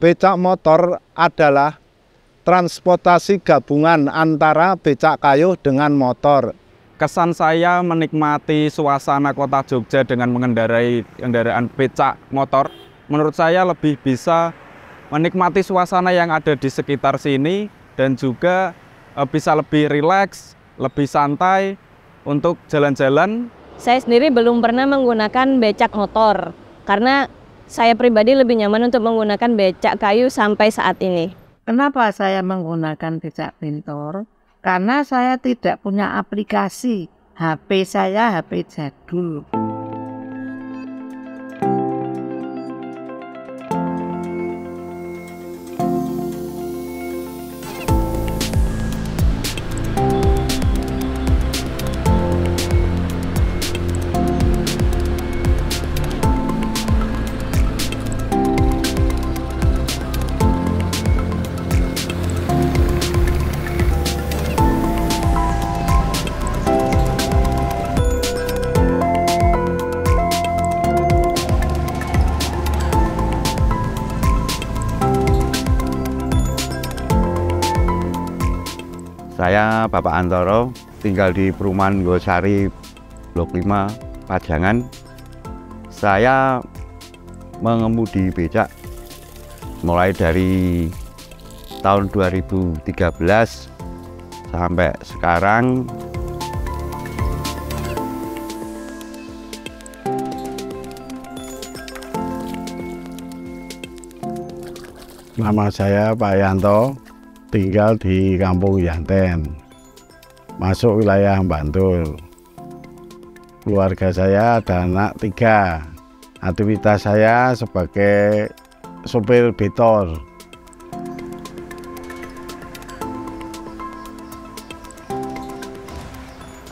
Becak motor adalah transportasi gabungan antara becak kayu dengan motor. Kesan saya menikmati suasana kota Jogja dengan mengendarai kendaraan becak motor, menurut saya lebih bisa menikmati suasana yang ada di sekitar sini dan juga bisa lebih rileks, lebih santai untuk jalan-jalan. Saya sendiri belum pernah menggunakan becak motor karena saya pribadi lebih nyaman untuk menggunakan becak kayu sampai saat ini. Kenapa saya menggunakan becak bentor? Karena saya tidak punya aplikasi. HP saya HP jadul. Saya Bapak Antoro, tinggal di perumahan Gosari Blok 5, Pajangan. Saya mengemudi becak mulai dari tahun 2013 sampai sekarang. Nama saya Pak Yanto, tinggal di Kampung Yanten, masuk wilayah Bantul. Keluarga saya ada anak 3. Aktivitas saya sebagai sopir betor.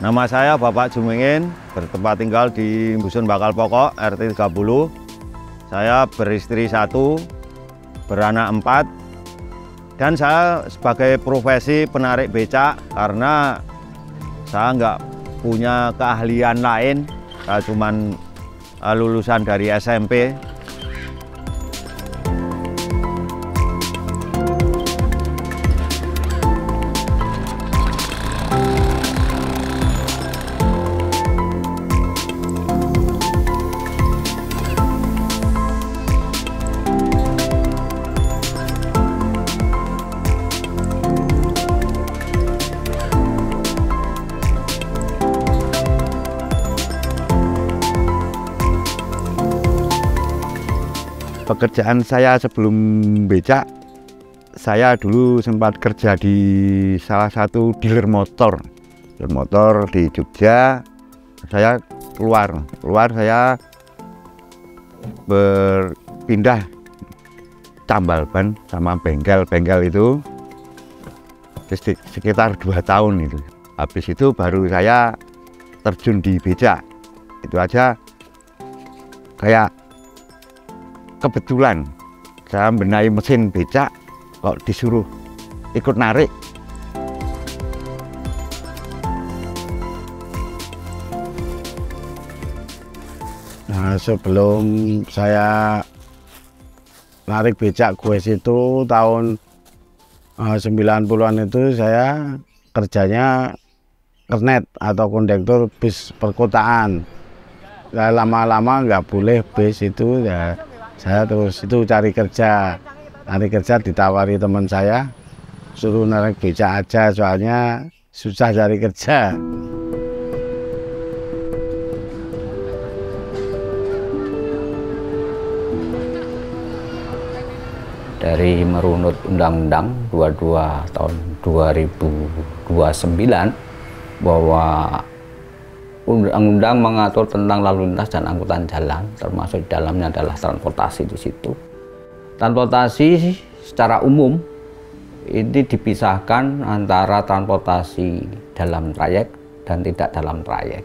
Nama saya Bapak Jumingin, bertempat tinggal di Dusun Bakal Pokok, RT 30. Saya beristri 1, beranak 4. Dan saya sebagai profesi penarik becak karena saya nggak punya keahlian lain, saya cuman lulusan dari SMP. Pekerjaan saya sebelum becak, saya dulu sempat kerja di salah satu dealer motor di Jogja. Saya keluar saya berpindah tambal ban sama bengkel itu sekitar 2 tahun itu. Habis itu baru saya terjun di becak. Itu aja kayak kebetulan saya benahi mesin becak kok disuruh ikut narik. Nah, sebelum saya narik becak Goes itu tahun 90-an itu saya kerjanya kernet atau kondektur bis perkotaan. Nah, lama-lama nggak boleh bis itu ya. Saya terus itu cari kerja ditawari teman saya, suruh narik becak aja soalnya susah cari kerja. Dari merunut Undang-Undang 22 tahun 2029 bahwa Undang-Undang mengatur tentang lalu lintas dan angkutan jalan, termasuk di dalamnya adalah transportasi di situ. Transportasi secara umum ini dipisahkan antara transportasi dalam trayek dan tidak dalam trayek.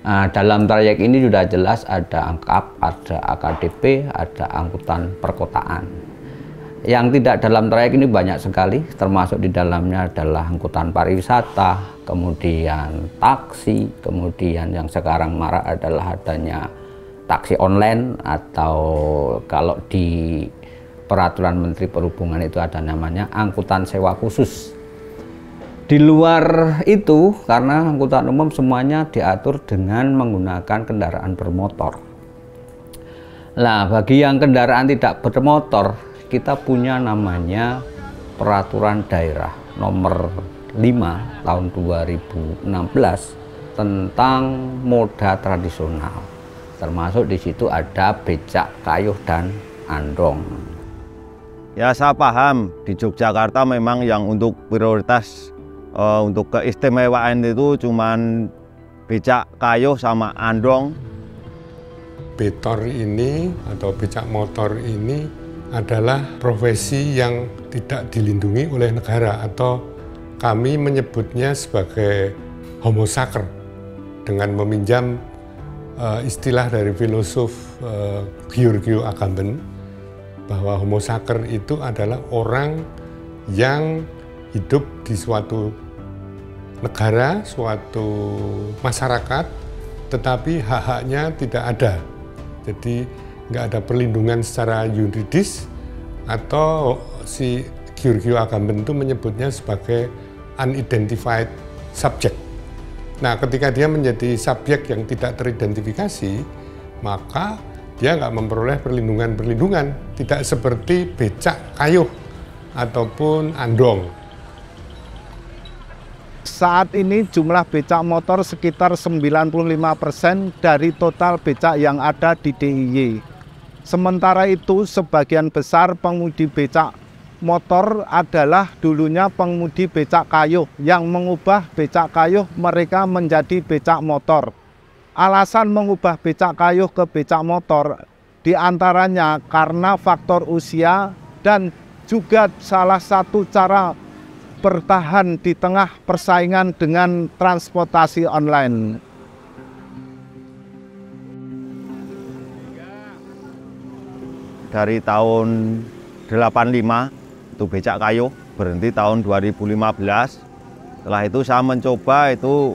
Nah, dalam trayek ini sudah jelas ada angkap, ada AKDP, ada angkutan perkotaan. Yang tidak dalam trayek ini banyak sekali, termasuk di dalamnya adalah angkutan pariwisata, kemudian taksi, kemudian yang sekarang marak adalah adanya taksi online, atau kalau di peraturan Menteri Perhubungan itu ada namanya angkutan sewa khusus. Di luar itu, karena angkutan umum semuanya diatur dengan menggunakan kendaraan bermotor. Nah, bagi yang kendaraan tidak bermotor, kita punya namanya peraturan daerah nomor 5 tahun 2016 tentang moda tradisional. Termasuk di situ ada becak kayuh dan andong. Ya, saya paham di Yogyakarta memang yang untuk prioritas untuk keistimewaan itu cuman becak kayuh sama andong. Betor ini atau becak motor ini adalah profesi yang tidak dilindungi oleh negara, atau kami menyebutnya sebagai homo sacer dengan meminjam istilah dari filosof Giorgio Agamben, bahwa homo sacer itu adalah orang yang hidup di suatu negara, suatu masyarakat, tetapi hak-haknya tidak ada. Jadi nggak ada perlindungan secara yuridis, atau si Giorgio Agamben itu menyebutnya sebagai unidentified subject. Nah, ketika dia menjadi subjek yang tidak teridentifikasi, maka dia nggak memperoleh perlindungan-perlindungan, tidak seperti becak kayuh ataupun andong. Saat ini jumlah becak motor sekitar 95% dari total becak yang ada di DIY. Sementara itu, sebagian besar pengemudi becak motor adalah dulunya pengemudi becak kayuh yang mengubah becak kayuh mereka menjadi becak motor. Alasan mengubah becak kayuh ke becak motor diantaranya karena faktor usia dan juga salah satu cara bertahan di tengah persaingan dengan transportasi online. Dari tahun 85 itu becak kayuh, berhenti tahun 2015. Setelah itu saya mencoba itu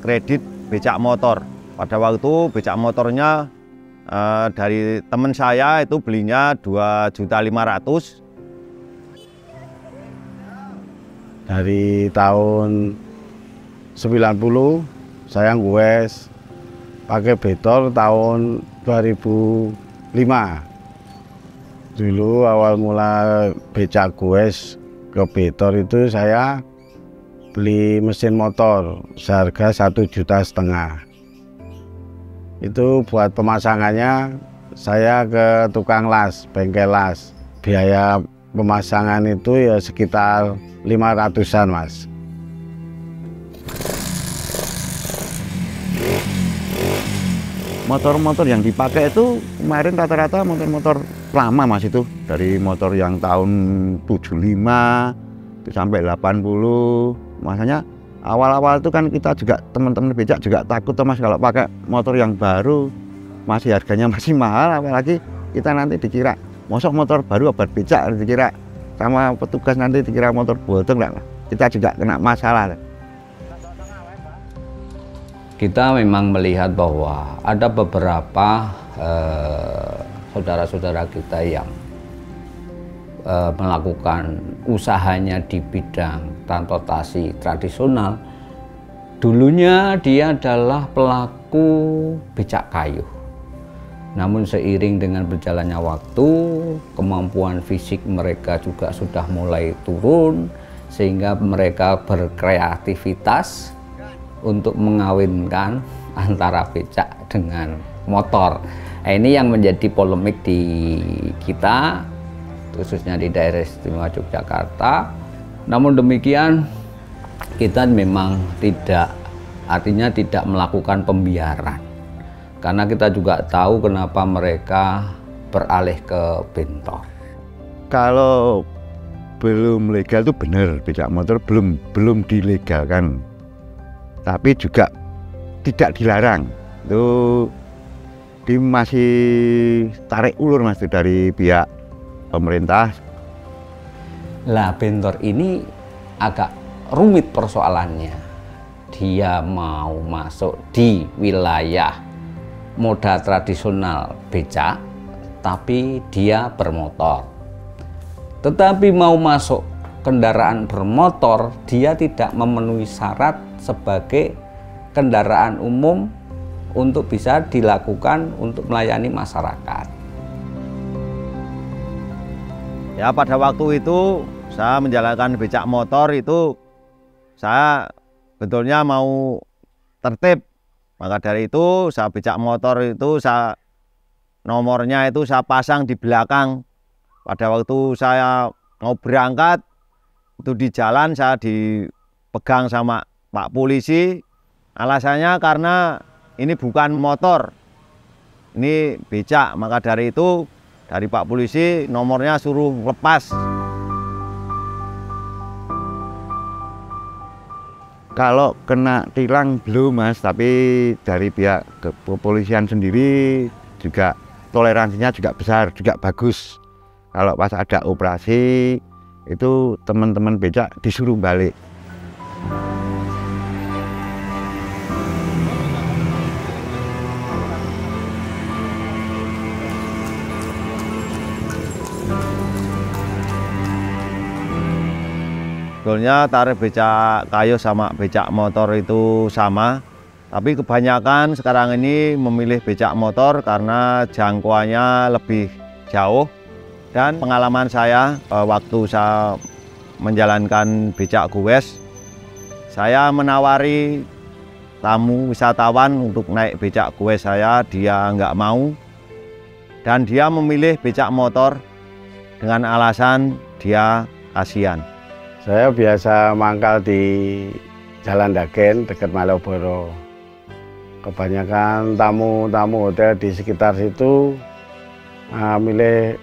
kredit becak motor. Pada waktu becak motornya dari teman saya itu belinya 2.500.000. Dari tahun 90 saya ngwes pakai betor tahun 2005. Dulu awal mula becak goes ke betor itu saya beli mesin motor seharga 1,5 juta. Itu buat pemasangannya saya ke tukang las, bengkel las. Biaya pemasangan itu ya sekitar 500-an, Mas. Motor-motor yang dipakai itu kemarin rata-rata motor-motor lama, Mas, itu dari motor yang tahun 75 itu sampai 80. Makanya awal-awal itu kan kita juga teman-teman becak juga takut, Mas, kalau pakai motor yang baru masih harganya masih mahal, apalagi kita nanti dikira mosok motor baru obat becak, dikira sama petugas nanti dikira motor bodong lah. Kita juga kena masalah. Kita memang melihat bahwa ada beberapa saudara-saudara kita yang melakukan usahanya di bidang transportasi tradisional. Dulunya dia adalah pelaku becak kayuh. Namun seiring dengan berjalannya waktu, kemampuan fisik mereka juga sudah mulai turun, sehingga mereka berkreativitas untuk mengawinkan antara becak dengan motor. Nah, ini yang menjadi polemik di kita, khususnya di daerah istimewa Yogyakarta. Namun demikian, kita memang tidak melakukan pembiaran, karena kita juga tahu kenapa mereka beralih ke bentor. Kalau belum legal itu benar, becak motor belum dilegalkan, tapi juga tidak dilarang. Itu masih tarik ulur, Mas, dari pihak pemerintah. Lah, bentor ini agak rumit persoalannya. Dia mau masuk di wilayah moda tradisional becak, tapi dia bermotor. Tetapi mau masuk kendaraan bermotor, dia tidak memenuhi syarat sebagai kendaraan umum untuk bisa dilakukan untuk melayani masyarakat. Ya, pada waktu itu saya menjalankan becak motor itu saya betulnya mau tertib. Maka dari itu saya becak motor itu nomornya itu saya pasang di belakang. Pada waktu saya mau berangkat itu di jalan saya dipegang sama Pak Polisi. Alasannya karena ini bukan motor, ini becak. Maka dari itu dari Pak Polisi nomornya suruh lepas. Kalau kena tilang belum Mas, tapi dari pihak kepolisian sendiri juga toleransinya juga besar, juga bagus. Kalau pas ada operasi itu teman-teman becak disuruh balik. Sebetulnya tarif becak kayu sama becak motor itu sama, tapi kebanyakan sekarang ini memilih becak motor karena jangkauannya lebih jauh. Dan pengalaman saya waktu saya menjalankan becak goes, saya menawari tamu wisatawan untuk naik becak goes saya, dia nggak mau. Dan dia memilih becak motor dengan alasan dia kasihan. Saya biasa mangkal di Jalan Dagen dekat Malioboro. Kebanyakan tamu-tamu hotel di sekitar situ milih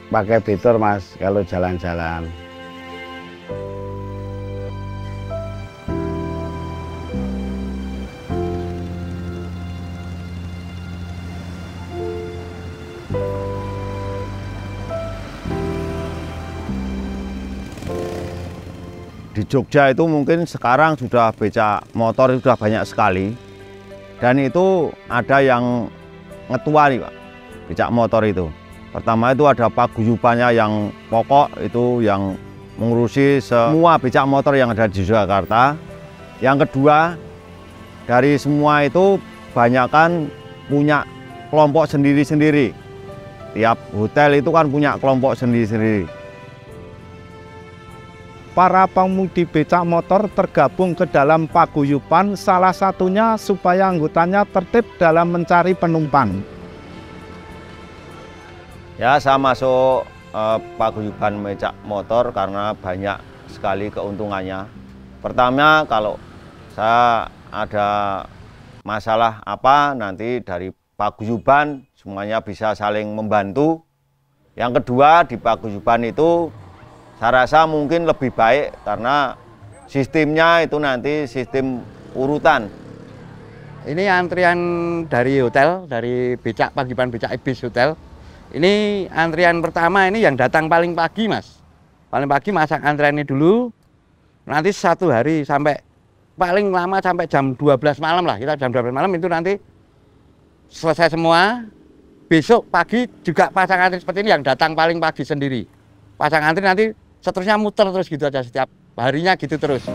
pakai betor Mas kalau jalan-jalan. Di Jogja itu mungkin sekarang sudah becak motor itu sudah banyak sekali. Dan itu ada yang ngetua nih Pak, becak motor itu. Pertama itu ada paguyubannya yang pokok, itu yang mengurusi semua becak motor yang ada di Jakarta. Yang kedua, dari semua itu banyakkan punya kelompok sendiri-sendiri. Tiap hotel itu kan punya kelompok sendiri-sendiri. Para pemudi becak motor tergabung ke dalam paguyuban, salah satunya supaya anggotanya tertib dalam mencari penumpang. Ya, saya masuk paguyuban becak motor karena banyak sekali keuntungannya. Pertama, kalau saya ada masalah apa, nanti dari paguyuban semuanya bisa saling membantu. Yang kedua, di paguyuban itu saya rasa mungkin lebih baik karena sistemnya itu nanti sistem urutan. Ini antrian dari hotel, dari becak paguyuban becak Ibis Hotel. Ini antrian pertama ini yang datang paling pagi Mas. Paling pagi masak antriannya dulu. Nanti satu hari sampai paling lama sampai jam 12 malam lah. Kita jam 12 malam itu nanti selesai semua. Besok pagi juga pasang antri seperti ini yang datang paling pagi sendiri. Pasang antri nanti seterusnya muter terus gitu aja setiap harinya gitu terus.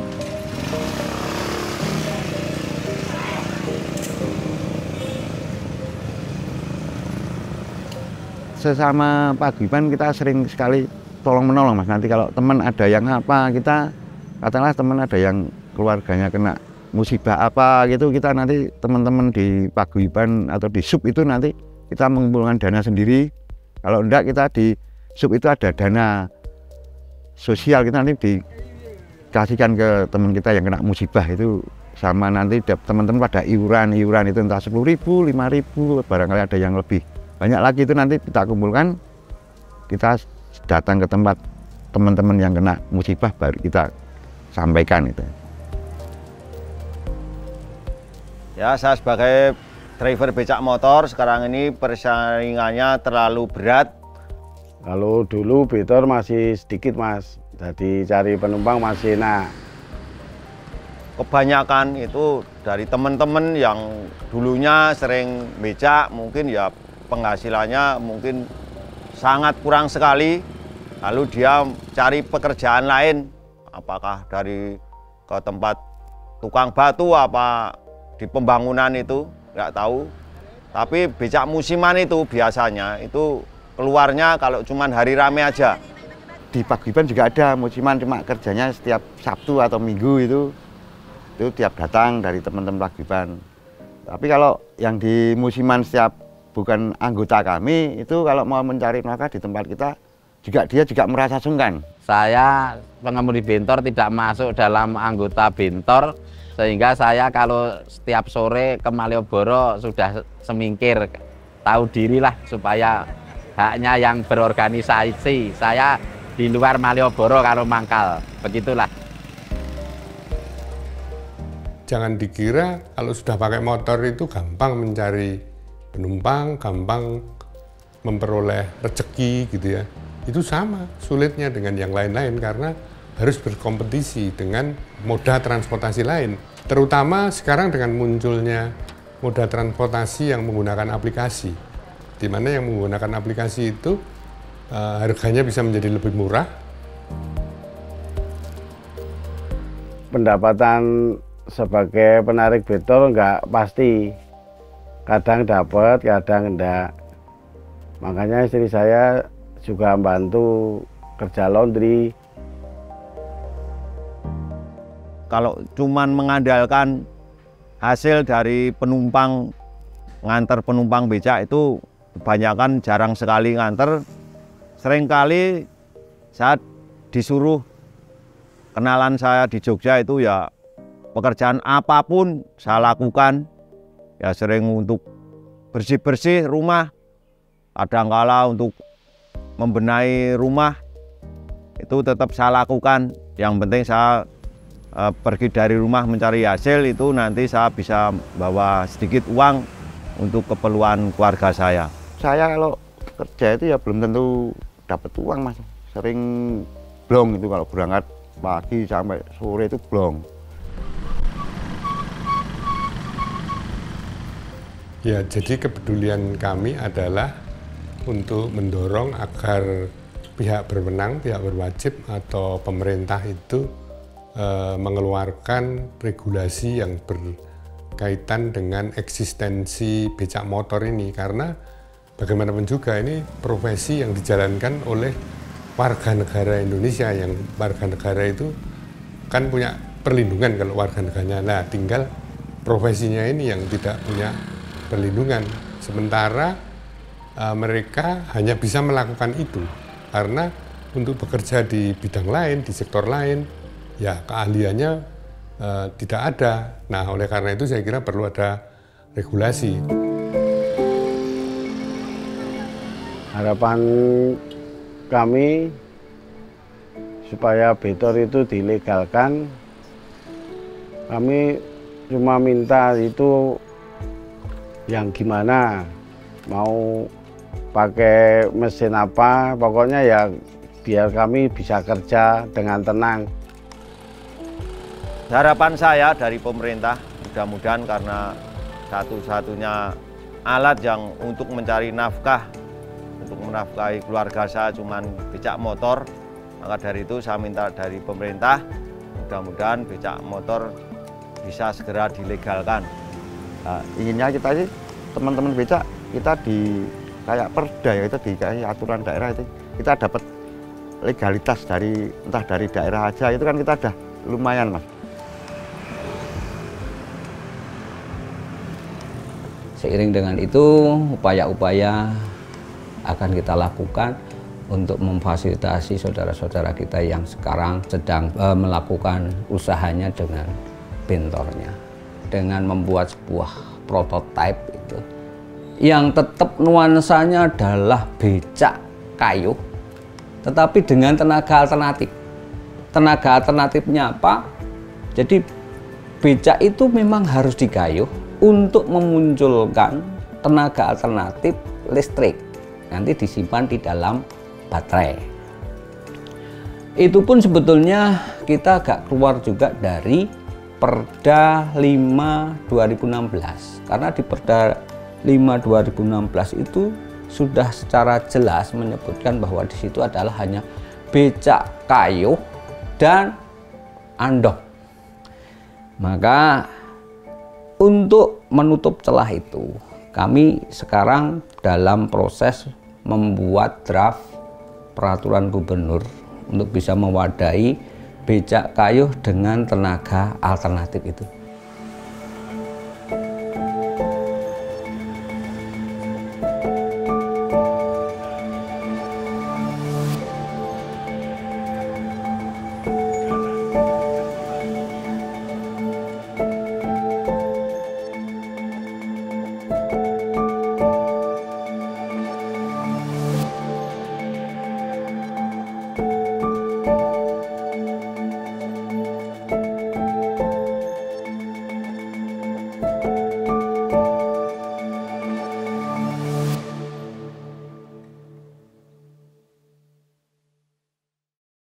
Sesama paguyuban kita sering sekali tolong menolong Mas. Nanti kalau teman ada yang apa, kita katakanlah teman ada yang keluarganya kena musibah apa gitu, kita nanti teman-teman di paguyuban atau di sub itu nanti kita mengumpulkan dana sendiri. Kalau enggak kita di sub itu ada dana sosial, kita nanti dikasihkan ke teman kita yang kena musibah itu, sama nanti teman-teman pada iuran itu entah 10.000, 5.000, barangkali ada yang lebih banyak lagi itu nanti kita kumpulkan, kita datang ke tempat teman-teman yang kena musibah baru kita sampaikan itu. Ya, saya sebagai driver becak motor sekarang ini persaingannya terlalu berat. Kalau dulu betor masih sedikit Mas, jadi cari penumpang masih enak. Kebanyakan itu dari teman-teman yang dulunya sering becak, mungkin ya penghasilannya mungkin sangat kurang sekali. lalu dia cari pekerjaan lain, apakah dari ke tempat tukang batu apa di pembangunan itu, nggak tahu. Tapi becak musiman itu biasanya itu keluarnya kalau cuman hari rame aja. Di paguyuban juga ada musiman, cuma kerjanya setiap Sabtu atau Minggu itu tiap datang dari teman-teman paguyuban. Tapi kalau yang di musiman setiap bukan anggota kami itu kalau mau mencari nafkah di tempat kita dia juga merasa sungkan. Saya pengemudi bentor tidak masuk dalam anggota bentor, sehingga saya kalau setiap sore ke Malioboro sudah semingkir, tahu dirilah supaya haknya yang berorganisasi. Saya di luar Malioboro kalau mangkal, begitulah. Jangan dikira kalau sudah pakai motor itu gampang mencari penumpang, gampang memperoleh rezeki gitu ya. Itu sama sulitnya dengan yang lain-lain karena harus berkompetisi dengan moda transportasi lain. Terutama sekarang dengan munculnya moda transportasi yang menggunakan aplikasi. Di mana yang menggunakan aplikasi itu harganya bisa menjadi lebih murah. Pendapatan sebagai penarik bentor nggak pasti, kadang dapat, kadang enggak. Makanya istri saya juga membantu kerja laundry. Kalau cuman mengandalkan hasil dari penumpang, nganter penumpang becak itu kebanyakan jarang sekali nganter. Seringkali saya disuruh, kenalan saya di Jogja itu ya pekerjaan apapun saya lakukan, ya sering untuk bersih-bersih rumah, kadangkala untuk membenahi rumah, itu tetap saya lakukan. Yang penting saya pergi dari rumah mencari hasil, itu nanti saya bisa bawa sedikit uang untuk keperluan keluarga saya. Saya kalau kerja itu ya belum tentu dapat uang, Mas. Sering blong itu kalau berangkat pagi sampai sore itu blong. Ya, jadi kepedulian kami adalah untuk mendorong agar pihak berwenang, pihak berwajib atau pemerintah itu mengeluarkan regulasi yang berkaitan dengan eksistensi becak motor ini, karena bagaimanapun juga ini profesi yang dijalankan oleh warga negara Indonesia, yang warga negara itu kan punya perlindungan kalau warga negaranya. Nah, tinggal profesinya ini yang tidak punya perlindungan. Sementara mereka hanya bisa melakukan itu karena untuk bekerja di bidang lain, di sektor lain, ya keahliannya tidak ada. Nah, oleh karena itu saya kira perlu ada regulasi. Harapan kami supaya bentor itu dilegalkan, kami cuma minta itu yang gimana, mau pakai mesin apa, pokoknya ya biar kami bisa kerja dengan tenang. Harapan saya dari pemerintah, mudah-mudahan karena satu-satunya alat yang untuk mencari nafkah, untuk menafkahi keluarga saya cuman becak motor, maka dari itu saya minta dari pemerintah, mudah-mudahan becak motor bisa segera dilegalkan. Nah, inginnya kita sih teman-teman becak kita di kayak perda ya, itu di kayak aturan daerah itu kita dapat legalitas dari entah dari daerah aja, itu kan kita udah lumayan, Mas. Seiring dengan itu upaya-upaya akan kita lakukan untuk memfasilitasi saudara-saudara kita yang sekarang sedang melakukan usahanya dengan bentornya, dengan membuat sebuah prototipe itu yang tetap nuansanya adalah becak kayu tetapi dengan tenaga alternatif. Tenaga alternatifnya apa? Jadi becak itu memang harus digayuh untuk memunculkan tenaga alternatif listrik, nanti disimpan di dalam baterai. Itu pun sebetulnya kita agak keluar juga dari Perda 5 2016, karena di Perda 5 2016 itu sudah secara jelas menyebutkan bahwa di situ adalah hanya becak kayu, dan andong. Maka untuk menutup celah itu, kami sekarang dalam proses membuat draft peraturan gubernur untuk bisa mewadahi becak kayu dengan tenaga alternatif itu.